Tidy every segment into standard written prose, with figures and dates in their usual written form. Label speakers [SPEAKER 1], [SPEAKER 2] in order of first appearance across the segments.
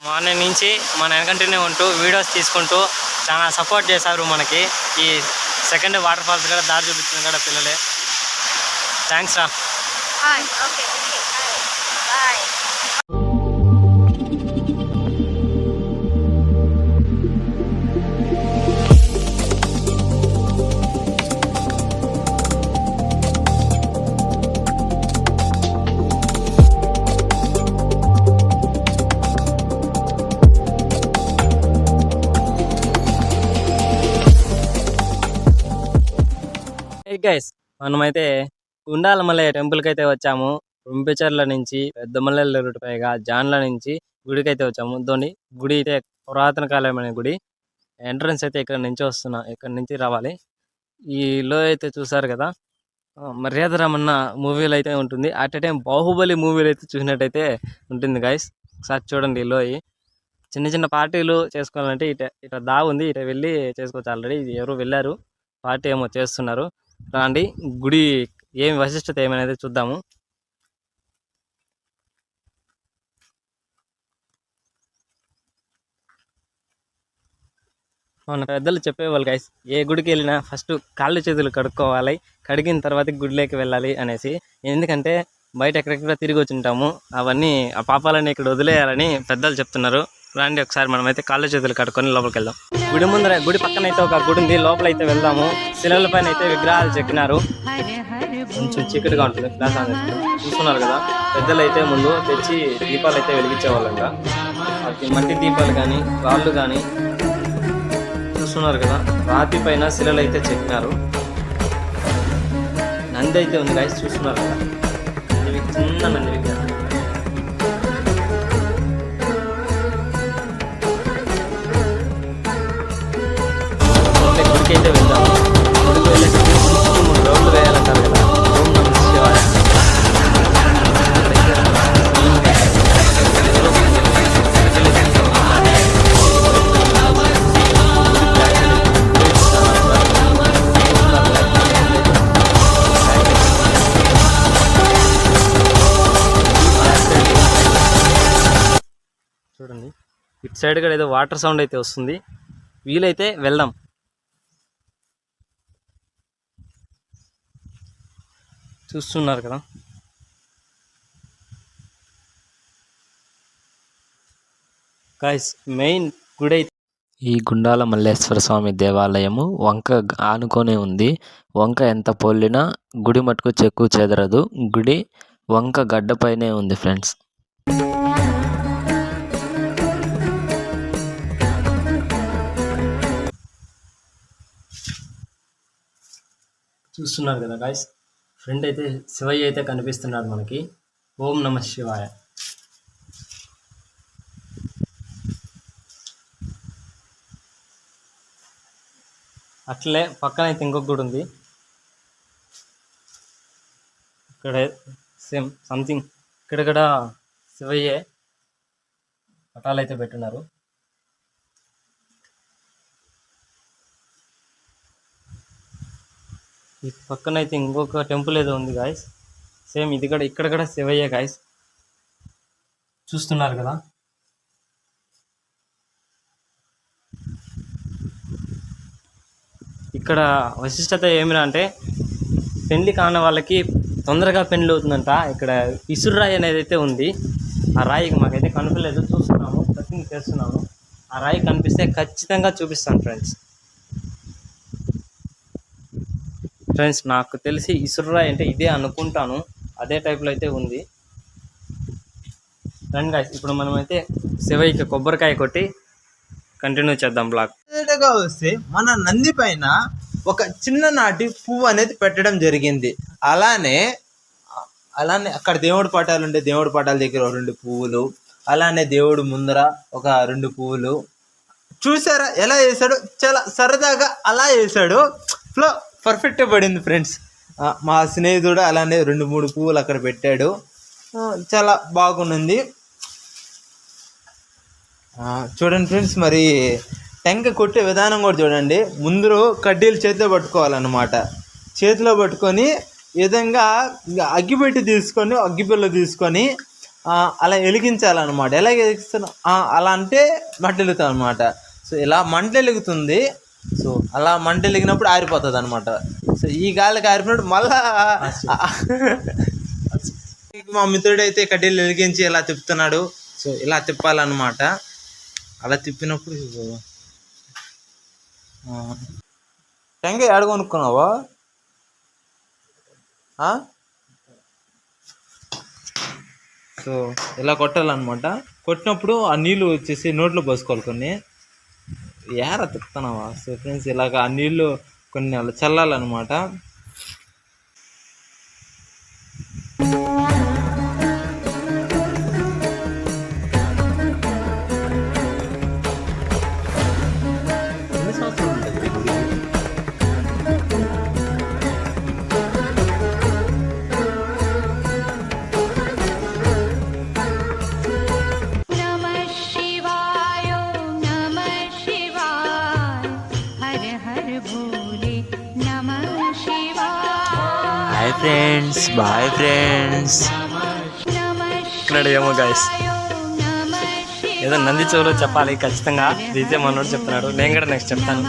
[SPEAKER 1] Morning నుంచి మన వెనకంటూనే ఉంటూ వీడియోస్ తీసుకుంటూ చాలా సపోర్ట్ చేశారు మనకి. ఈ సెకండ్ వాటర్ ఫాల్స్ కూడా దారి చూపిస్తుంది కూడా పిల్లలే. థ్యాంక్స్ రా. గైస్, మనమైతే గుండాలమల్లయ్య టెంపుల్కి అయితే వచ్చాము. రుంపిచర్ల నుంచి పెద్దమల్లెల రూట్ పైగా జాన్ల నుంచి గుడికి అయితే వచ్చాము. గుడి అయితే పురాతన కాలమైన గుడి. ఎంట్రన్స్ అయితే ఇక్కడ నుంచి రావాలి. ఈ లో అయితే చూసారు కదా, మర్యాద రామన్న మూవీలో అయితే ఉంటుంది. అట్ ఏ టైం బాహుబలి మూవీలో అయితే చూసినట్టయితే ఉంటుంది గైస్. ఒకసారి చూడండి. ఈ లోయ చిన్న చిన్న పార్టీలు చేసుకోవాలంటే ఇట ఉంది. ఇట వెళ్ళి చేసుకోవచ్చు. ఆల్రెడీ ఎవరు వెళ్ళారు, పార్టీ ఏమో చేస్తున్నారు. రండి, గుడి ఏమి విశిష్టత ఏమైనా చూద్దాము. మన పెద్దలు చెప్పేవాళ్ళు గైస్, ఏ గుడికి వెళ్ళినా ఫస్ట్ కాళ్ళు చేతులు కడుక్కోవాలి, కడిగిన తర్వాత గుడిలోకి వెళ్ళాలి అనేసి. ఎందుకంటే బయట ఎక్కడెక్కడ తిరిగి వచ్చి ఉంటాము, అవన్నీ ఆ పాపాలని ఇక్కడ వదిలేయాలని పెద్దలు చెప్తున్నారు. రండి, ఒకసారి మనమైతే కాళ్ళు చేతులు కడుక్కొని లోపలికి వెళ్దాం. గుడి పక్కన అయితే ఒక గుడి ఉంది, లోపల అయితే వెళ్దాము. శిలల పైన అయితే విగ్రహాలు చెక్కినారు. కొంచెం చీకటిగా ఉంటుంది క్లాస్ అనేది చూస్తున్నారు కదా. పెద్దలు అయితే ముందు తెచ్చి దీపాలు అయితే వెలిగించేవాళ్ళంట. అది మట్టి దీపాలు కానీ రాళ్ళు కానీ చూస్తున్నారు కదా. రాతి పైన శిలలు అయితే చెక్కినారు. నంది అయితే ఉంది గైస్, చూస్తున్నారు కదా. ఇవి చిన్న నంది విగ్రహం. గుడికి అయితే వెళ్దాము. గుడికి వెళ్ళేసి 3 రౌండ్లు వేయాలంటారు కదా. ఓం నమః శివాయ. చూడండి, ఇటు సైడ్ కూడా ఏదో వాటర్ సౌండ్ అయితే వస్తుంది. వీలైతే వెళ్దాం. చూస్తున్నారు కదా. గైస్, మెయిన్ గుడి ఈ గుండాల మల్లేశ్వర స్వామి దేవాలయము వంక ఆనుకొనే ఉంది. వంక ఎంత పొల్లినా గుడి మటుకు చెక్కు చెదరదు. గుడి వంక గడ్డపైనే ఉంది ఫ్రెండ్స్. చూస్తున్నారు కదా గైస్, ఫ్రెండ్ అయితే శివయ్య అయితే కనిపిస్తున్నాడు మనకి. ఓం నమః శివాయ. అట్లే పక్కన అయితే ఇంకొక గుడి ఉంది. ఇక్కడ సేమ్ సంథింగ్ ఇక్కడ శివయ్యే పటాలు అయితే పెట్టున్నారు. ఈ పక్కన అయితే ఇంకొక టెంపుల్ ఏదో ఉంది గాయస్. సేమ్ ఇది కూడా ఇక్కడ కూడా శివయ్య గాయస్. చూస్తున్నారు కదా. ఇక్కడ విశిష్టత ఏమిరా అంటే, పెళ్లి కాని వాళ్ళకి తొందరగా పెళ్లి అవుతుందంట. ఇక్కడ ఇసురు రాయి అనేది అయితే ఉంది. ఆ రాయికి మాకైతే కనిపించలేదు, చూస్తున్నాము, కటింగ్ చేస్తున్నాము. ఆ రాయి కనిపిస్తే ఖచ్చితంగా చూపిస్తాను ఫ్రెండ్స్. నాకు తెలిసి ఇసురాయి అంటే ఇదే అనుకుంటాను, అదే టైప్లో అయితే ఉంది. రండి గాయ్స్, ఇప్పుడు మనమైతే శివయ్యకి కొబ్బరికాయ కొట్టి కంటిన్యూ చేద్దాం బ్లాగ్.
[SPEAKER 2] వస్తే మన నంది పైన ఒక చిన్ననాటి పువ్వు అనేది పెట్టడం జరిగింది. అలానే అక్కడ దేవుడి పటాలు ఉండే, దేవుడి పటాల దగ్గర 2 పువ్వులు, అలానే దేవుడు ముందర ఒక 2 పువ్వులు. చూసారా ఎలా వేసాడు? చాలా సరదాగా అలా వేసాడు. ఫ్లో పర్ఫెక్ట్ పడింది ఫ్రెండ్స్. మా స్నేహితుడు అలానే 2-3 పువ్వులు అక్కడ పెట్టాడు. చాలా బాగుంది. చూడండి ఫ్రెండ్స్, మరి టెంక కొట్టే విధానం కూడా చూడండి. ముందు కడ్డీలు చేతిలో పట్టుకోవాలన్నమాట. చేతిలో పట్టుకొని ఈ విధంగా అగ్గిపెట్టి తీసుకొని, అగ్గిపిల్ల తీసుకొని అలా వెలిగించాలన్నమాట. ఎలా వెలిగిస్తాను అలా అంటే మంట వెలుగుతాం అనమాట. సో ఇలా మంట వెలుగుతుంది. సో అలా మంట వెలిగినప్పుడు ఆరిపోతుంది అనమాట. సో ఈ గాలికి ఆరిపోయినప్పుడు మళ్ళా మా మిత్రుడైతే కడ్డీలు వెలిగించి ఇలా తిప్పుతున్నాడు. సో ఇలా తిప్పాలన్నమాట. అలా తిప్పినప్పుడు టెంకాయ ఏడ కొనుక్కున్నావా? సో ఇలా కొట్టాలన్నమాట. కొట్టినప్పుడు ఆ నీళ్ళు వచ్చేసి నోట్లో పోసుకోవాలి కొన్ని. ఏరా తిప్పుతున్నావా? సో ఫ్రెండ్స్ ఇలాగ ఆ నీళ్ళు కొన్ని అలా చల్లాలన్నమాట.
[SPEAKER 1] Friends bye friends. ఇక్కడ ఏమో గైస్ ఏదో నంది చెవులో చెప్పాలి ఖచ్చితంగా. ఇదే మనోడు చెప్తున్నాడు, నేను కూడా నెక్స్ట్ చెప్తాను.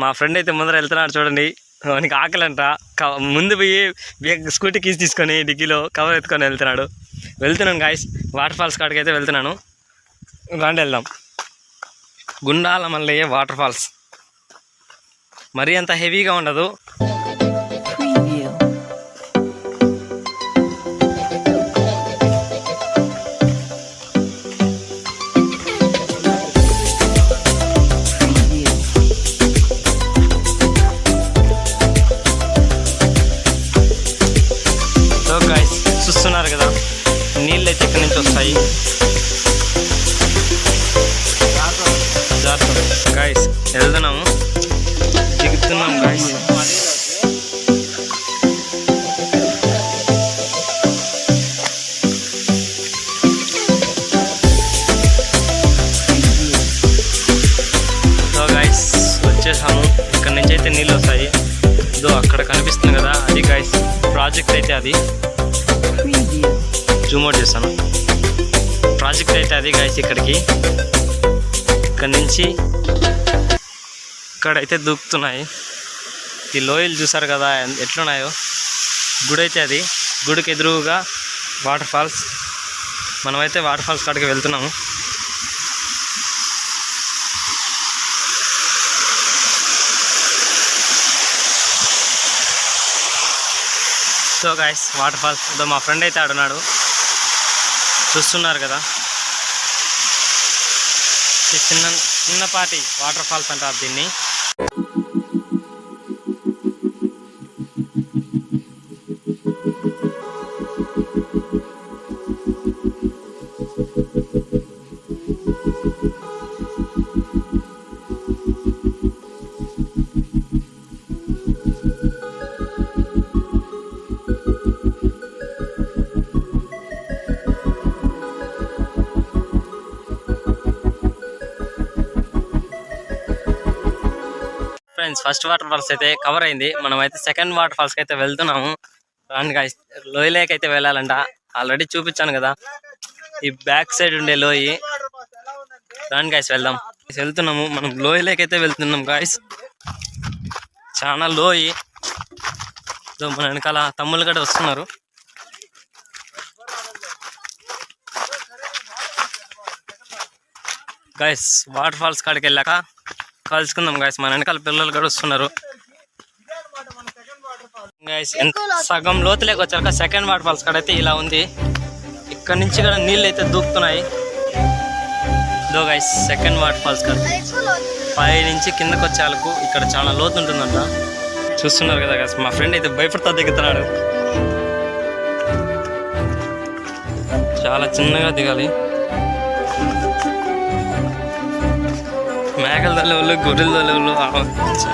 [SPEAKER 1] మా ఫ్రెండ్ అయితే ముందర వెళ్తున్నాడు చూడండి. వానికి ఆకలంట. ముందు పోయి స్కూటీ కీస్ తీసుకొని డిక్కీలో కవర్ ఎత్తుకొని వెళ్తున్నాను గాయస్. వాటర్ ఫాల్స్ కాడికి అయితే వెళ్తున్నాను. రండి వెళ్దాం. గుండాల మల్లయ్య వాటర్ ఫాల్స్ మరీ అంత హెవీగా ఉండదు. చూస్తున్నారు కదా నీళ్ళు అయితే ఇక్కడి నుంచి వస్తాయి. గాయస్ వెళ్తున్నాము, దిగుతున్నాం గాయస్. సో గాయస్ వచ్చేసాము. ఇక్కడి నుంచి అయితే నీళ్ళు వస్తాయి. ఇదో అక్కడ కనిపిస్తుంది కదా, అది గాయస్ ప్రాజెక్ట్ అయితే. అది జూమ్ అవుట్ చేస్తాను. ప్రాజెక్ట్ అయితే అది గాయస్. ఇక్కడ నుంచి ఇక్కడైతే దూకుతున్నాయి. ఈ లోయలు చూసారు కదా ఎట్లున్నాయో. గుడి అయితే అది. గుడికి ఎదురుగా వాటర్ ఫాల్స్. మనమైతే వాటర్ ఫాల్స్ కాడికి వెళ్తున్నాము. సో గాయస్ వాటర్ ఫాల్స్ ఇదో మా ఫ్రెండ్ అయితే ఆడున్నాడు, చూస్తున్నారు కదా. చిన్నపాటి వాటర్ ఫాల్స్ అంటారు దీన్ని. ఫ్రెండ్స్ ఫస్ట్ వాటర్ ఫాల్స్ అయితే కవర్ అయింది. మనమైతే సెకండ్ వాటర్ ఫాల్స్కి అయితే వెళ్తున్నాము. రాండి గాయస్. లోయలోకి అయితే వెళ్ళాలంట. ఆల్రెడీ చూపించాను కదా ఈ బ్యాక్ సైడ్ ఉండే లోయ. రాండి గాయస్ వెళ్దాం. వెళ్తున్నాము మనం లోయలోకి అయితే వెళ్తున్నాం గాయస్. చాలా లోయ. మన వెనకాల తమ్ముళ్ళు కూడా వస్తున్నారు. గాయస్ వాటర్ ఫాల్స్ కాడికి వెళ్ళాక కలుసుకుందాం గాయస్. మన వెనకాల పిల్లలు కూడా వస్తున్నారు గాయస్. సగం లోతులోకి వచ్చాక సెకండ్ వాటర్ ఫాల్స్ కాడ అయితే ఇలా ఉంది. ఇక్కడ నుంచి కూడా నీళ్ళు అయితే దూకుతున్నాయి. దో గాయస్ సెకండ్ వాటర్ ఫాల్స్ కాడ పై నుంచి కిందకు వచ్చేందుకు ఇక్కడ చాలా లోతు ఉంటుందంట. చూస్తున్నారు కదా గాయస్. మా ఫ్రెండ్ అయితే భయపడతా దిగుతున్నాడు. చాలా చిన్నగా దిగాలి. మేకల తల్లులు, గొర్రెల తల్లులు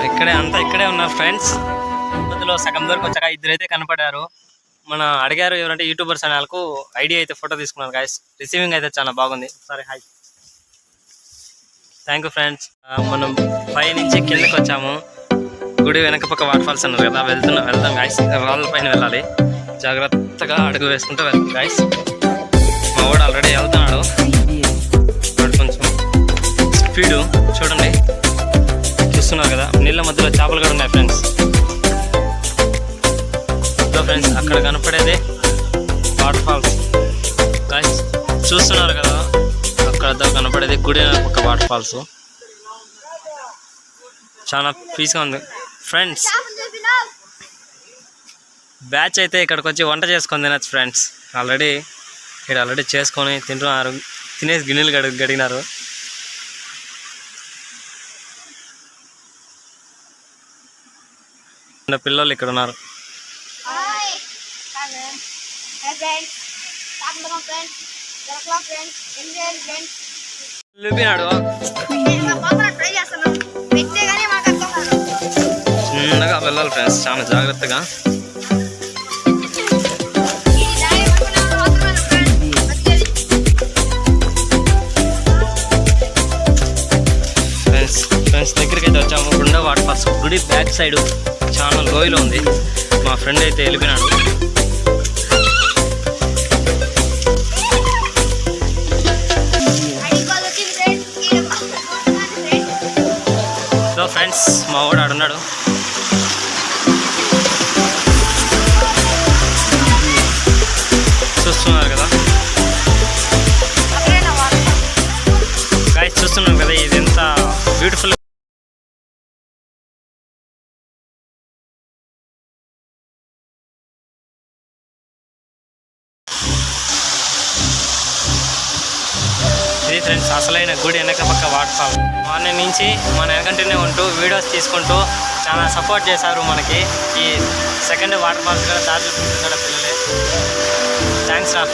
[SPEAKER 1] ఇక్కడే ఉన్నారు ఫ్రెండ్స్. మధ్యలో సగం దూరకు వచ్చాక ఇద్దరైతే కనపడారు. మన అడిగారు ఎవరంటే యూట్యూబర్స్ అనే వాళ్ళకు ఐడియా అయితే ఫోటో తీసుకున్నారు గాయస్. రిసీవింగ్ అయితే చాలా బాగుంది. సరే హాయ్, థ్యాంక్ యూ ఫ్రెండ్స్. మనం పై నుంచి కిందకి వచ్చాము. గుడి వెనక పక్క వాటర్ ఫాల్స్ అన్నారు కదా, వెళ్దాం గాయస్. రాళ్ళ పైన వెళ్ళాలి, జాగ్రత్తగా అడుగు వేసుకుంటూ వెళ్తాం గాయస్. మా వాడు ఆల్రెడీ వెళ్తున్నాడు. కొంచెం స్పీడు చూడండి, చూస్తున్నారు కదా. నీళ్ళ మధ్యలో చేపలు కూడా ఉన్నాయి ఫ్రెండ్స్. ఫ్రెండ్స్ అక్కడ కనపడేది వాటర్ ఫాల్స్ గాయస్, చూస్తున్నారు కదా. అక్కడ కనపడేది గుడి ఒక వాటర్ ఫాల్స్. చాలా పీస్గా ఉంది ఫ్రెండ్స్. బ్యాచ్ అయితే ఇక్కడికి వచ్చి వంట చేసుకొని తినచ్చు ఫ్రెండ్స్. ఆల్రెడీ చేసుకొని తింటున్నారు, తినేసి గిన్నెలు గడిగినారు. పిల్లలు ఇక్కడ ఉన్నారు. వెళ్ళిపోయినాడు. చిన్నగా వెళ్ళాలి ఫ్రెండ్స్, చాలా జాగ్రత్తగా. ఫ్రెండ్స్ దగ్గరికి అయితే వచ్చాము. రెండో వాటర్ ఫాల్స్ గుడి బ్యాక్ సైడ్ చాలా లోయలో ఉంది. మా ఫ్రెండ్ అయితే వెళ్ళిపోయినాడు. ఫ్రెండ్స్ మా వాడు ఆడున్నాడు. చూస్తున్నారు కదా గాయ్స్, చూస్తున్నాం కదా ఇది ఎంత బ్యూటిఫుల్. ఇది ఫ్రెండ్స్ అసలైన గుడి వెనక పక్క వాటర్ ఫాల్. మార్నింగ్ నుంచి మన వెనకంటూనే ఉంటూ వీడియోస్ తీసుకుంటూ చాలా సపోర్ట్ చేశారు మనకి. ఈ సెకండ్ వాటర్ ఫాల్స్ కూడా దారి చూపించారు పిల్లలే. థ్యాంక్స్ రా.